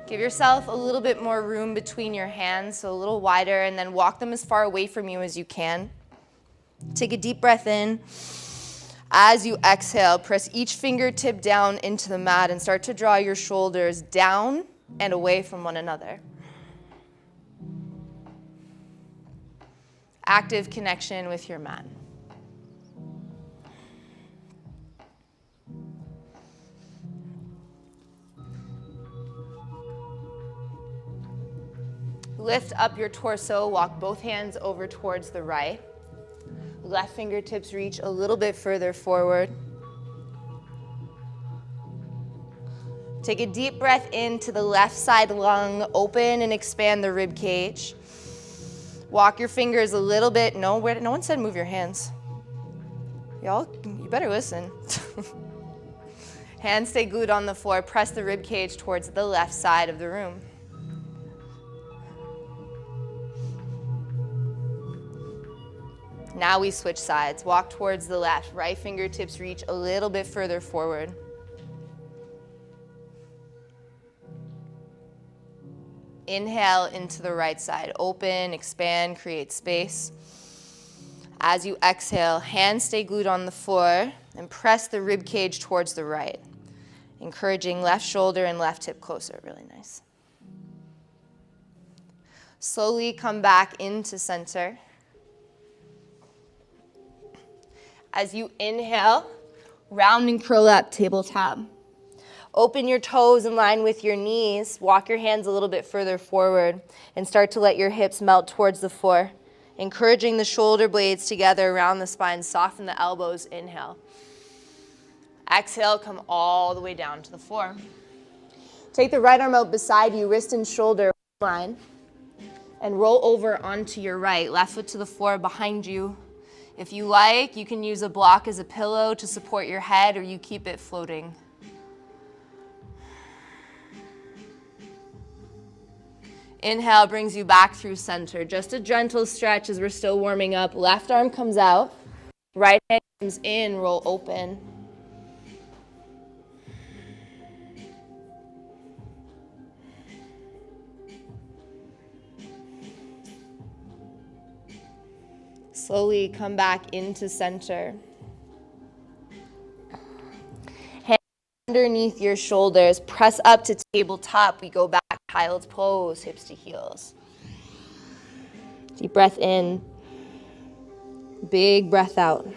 Give yourself a little bit more room between your hands, so a little wider, and then walk them as far away from you as you can. Take a deep breath in. As you exhale, press each fingertip down into the mat and start to draw your shoulders down and away from one another. Active connection with your mat. Lift up your torso, walk both hands over towards the right. Left fingertips reach a little bit further forward. Take a deep breath into the left side lung, open and expand the rib cage. Walk your fingers a little bit. No one said move your hands. Y'all, you better listen. Hands stay glued on the floor. Press the rib cage towards the left side of the room. Now we switch sides. Walk towards the left. Right fingertips reach a little bit further forward. Inhale into the right side. Open, expand, create space. As you exhale, hands stay glued on the floor and press the rib cage towards the right, encouraging left shoulder and left hip closer. Really nice. Slowly come back into center. As you inhale, round and curl up, tabletop. Open your toes in line with your knees. Walk your hands a little bit further forward and start to let your hips melt towards the floor, encouraging the shoulder blades together around the spine. Soften the elbows, inhale. Exhale, come all the way down to the floor. Take the right arm out beside you, wrist and shoulder line, and roll over onto your right. Left foot to the floor behind you. If you like, you can use a block as a pillow to support your head, or you keep it floating. Inhale brings you back through center. Just a gentle stretch as we're still warming up. Left arm comes out. Right hand comes in, roll open. Slowly come back into center. Hands underneath your shoulders. Press up to tabletop. We go back, child's pose, hips to heels. Deep breath in. Big breath out.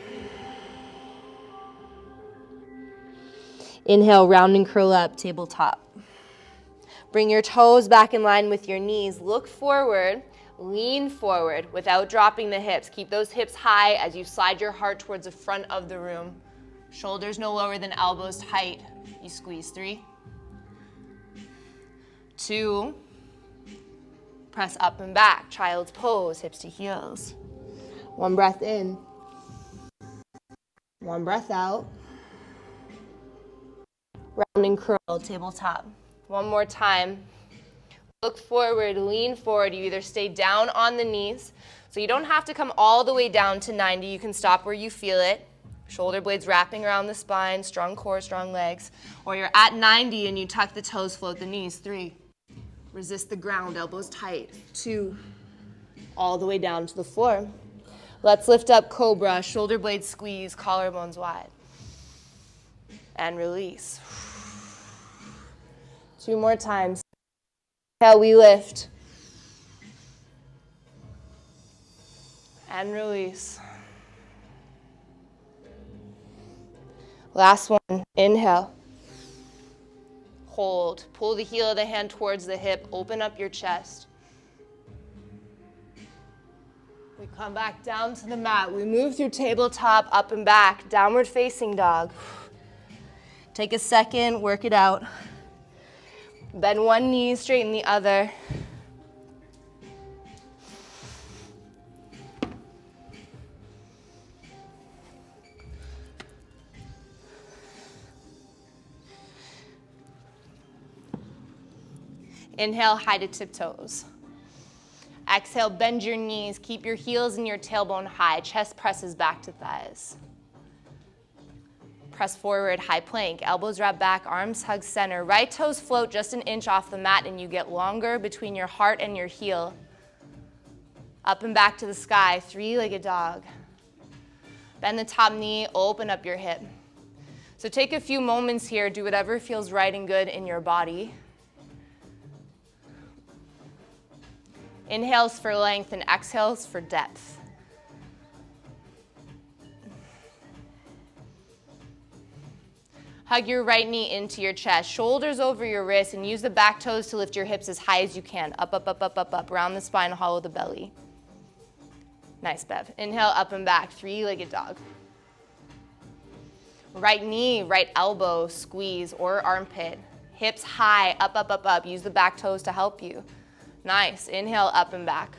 Inhale, round and curl up, tabletop. Bring your toes back in line with your knees. Look forward. Lean forward without dropping the hips. Keep those hips high as you slide your heart towards the front of the room. Shoulders no lower than elbows tight. You squeeze. 3, 2, press up and back. Child's pose, hips to heels. 1 breath in. 1 breath out. Round and curl, tabletop. 1 more time. Look forward, lean forward. You either stay down on the knees, so you don't have to come all the way down to 90. You can stop where you feel it. Shoulder blades wrapping around the spine, strong core, strong legs. Or you're at 90 and you tuck the toes, float the knees. 3, resist the ground, elbows tight. 2, all the way down to the floor. Let's lift up Cobra, shoulder blades squeeze, collarbones wide. And release. 2 more times. Inhale, we lift. And release. Last one, inhale. Hold, pull the heel of the hand towards the hip, open up your chest. We come back down to the mat. We move through tabletop, up and back, downward facing dog. Take a second, work it out. Bend one knee, straighten the other. Inhale, high to tiptoes. Exhale, bend your knees. Keep your heels and your tailbone high. Chest presses back to thighs. press forward, high plank. Elbows wrap back, arms hug center. Right toes float just an inch off the mat and you get longer between your heart and your heel. Up and back to the sky, three-legged dog. Bend the top knee, open up your hip. So take a few moments here, do whatever feels right and good in your body. Inhales for length and exhales for depth. Hug your right knee into your chest, shoulders over your wrists, and use the back toes to lift your hips as high as you can. Up, up, up, up, up, up, round the spine, hollow the belly. Nice, Bev. Inhale, up and back, three-legged dog. Right knee, right elbow, squeeze, or armpit. Hips high, up, up, up, up. Use the back toes to help you. Nice. Inhale, up and back.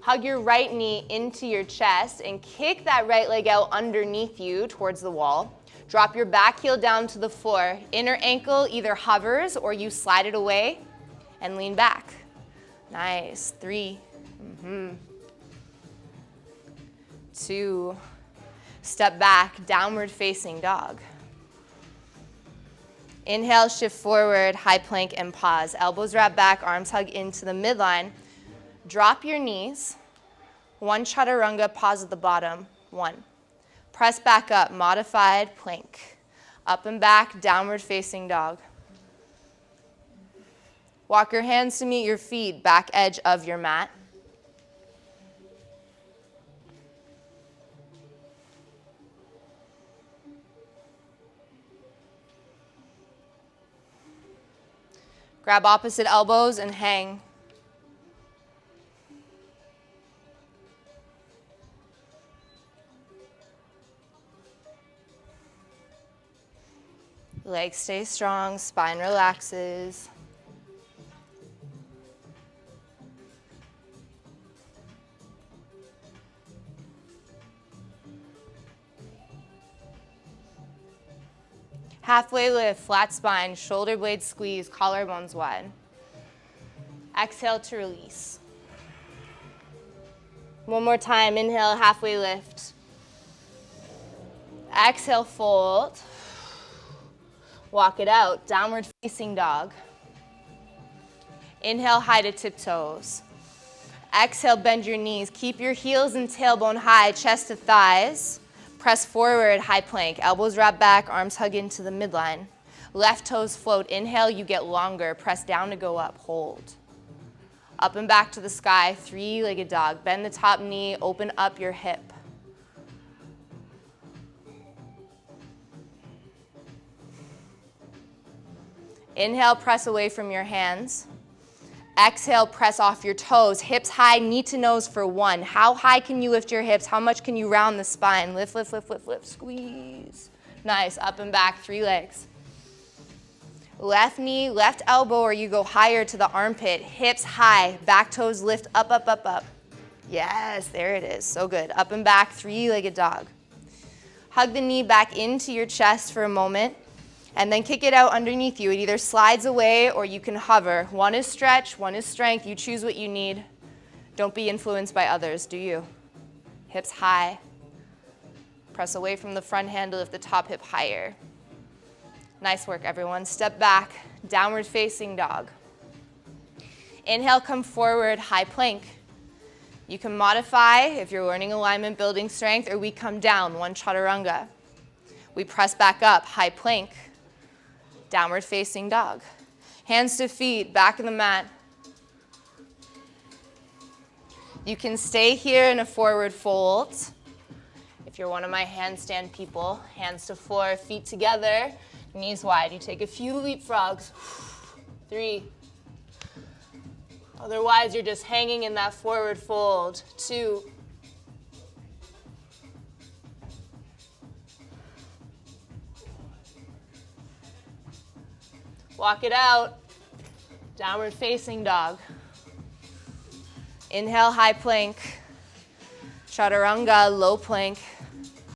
Hug your right knee into your chest and kick that right leg out underneath you towards the wall. Drop your back heel down to the floor. Inner ankle either hovers or you slide it away and lean back. Nice. 3. 2. Step back, downward facing dog. Inhale, shift forward, high plank and pause. Elbows wrap back, arms hug into the midline. Drop your knees. 1 chaturanga, pause at the bottom. 1. Press back up, modified plank. Up and back, downward facing dog. Walk your hands to meet your feet, back edge of your mat. Grab opposite elbows and hang. Legs stay strong, spine relaxes. Halfway lift, flat spine, shoulder blades squeeze, collarbones wide. Exhale to release. One more time, inhale, halfway lift. Exhale, fold. Walk it out, downward facing dog. Inhale, high to tiptoes. Exhale, bend your knees. Keep your heels and tailbone high, chest to thighs. Press forward, high plank. Elbows wrap back, arms hug into the midline. Left toes float. Inhale, you get longer. Press down to go up, hold. Up and back to the sky, three-legged dog. Bend the top knee, open up your hip. Inhale, press away from your hands. Exhale, press off your toes. Hips high, knee to nose for 1. How high can you lift your hips? How much can you round the spine? Lift, lift, lift, lift, lift, squeeze. Nice, up and back, 3 legs. Left knee, left elbow, or you go higher to the armpit. Hips high, back toes lift up, up, up, up. Yes, there it is, so good. Up and back, 3-legged dog. Hug the knee back into your chest for a moment. And then kick it out underneath you. It either slides away or you can hover. 1 is stretch, 1 is strength. You choose what you need. Don't be influenced by others, do you? Hips high. Press away from the front handle, lift the top hip higher. Nice work, everyone. Step back, downward facing dog. Inhale, come forward, high plank. You can modify if you're learning alignment, building strength, or we come down, 1 chaturanga. We press back up, high plank. Downward facing dog. Hands to feet, back of the mat. You can stay here in a forward fold. If you're one of my handstand people, hands to floor, feet together, knees wide. You take a few leapfrogs. 3. Otherwise, you're just hanging in that forward fold. 2. Walk it out, downward facing dog. Inhale, high plank. Chaturanga, low plank.